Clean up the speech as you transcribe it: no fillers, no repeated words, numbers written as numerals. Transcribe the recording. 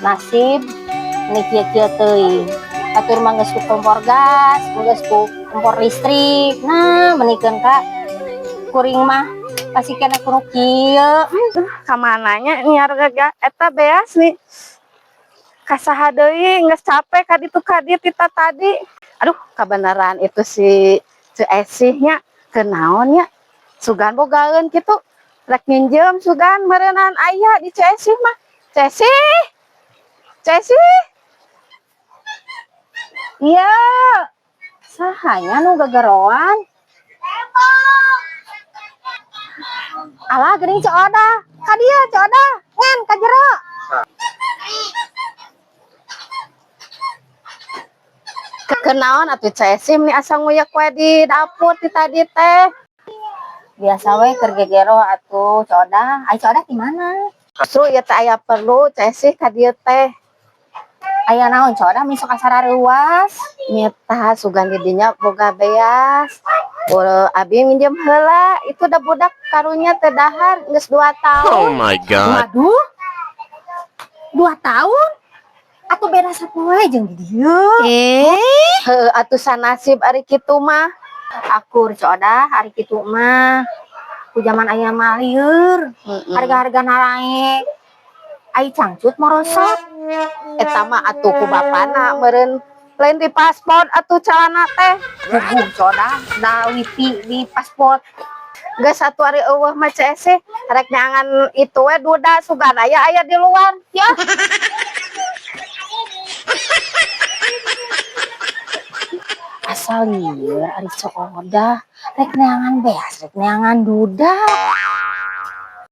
nasib ini kia-kia teuing atur mah geus ku kompor gas geus ku kompor listrik nah menikeun Kak kuring mah pasti kena kudu kieu Kamananya nyar gaga eta beas nih kasaha deui geus capek ka ditu ka dieu kita tadi. Aduh kebenaran itu si Esihnya kenaon nya sugan bogaeun kitu rek minjem sugan meureunaan aya di Esih mah. Cesi iya sahanya nu gagaroan alah geuning Coda ka dieu Coda ngan ka jero kenaon atuh Cesi nih asa nguyak we di dapur ti tadi teh. biasa we keur gegero atuh Coda ai Coda di mana Justru ieu teh aya perlu Cesi ka dieu teh. aya naon Coda misok asara ruas Nyeta sugan di dinya boga beas. Abi minjem heula itu da budak karunya teh dahar geus 2 tahun. Oh my god. waduh 2 tahun atuh beda sapoe jeung di dieu Heuh atuh sanasib ari kitu mah. akur Coda hari kitu mah ku zaman aya mah lieur harga-harga naik ai cangcut morosot Eta mah atuh ku bapana meureun lain di paspor atuh calana teh. gugu Coda da wifi di paspor Geus satu hari eueuh mah Cesi rek nyangan itu we duda sugan aya di luar ya. asal lieur ari Coda rek neangan beas rek neangan duda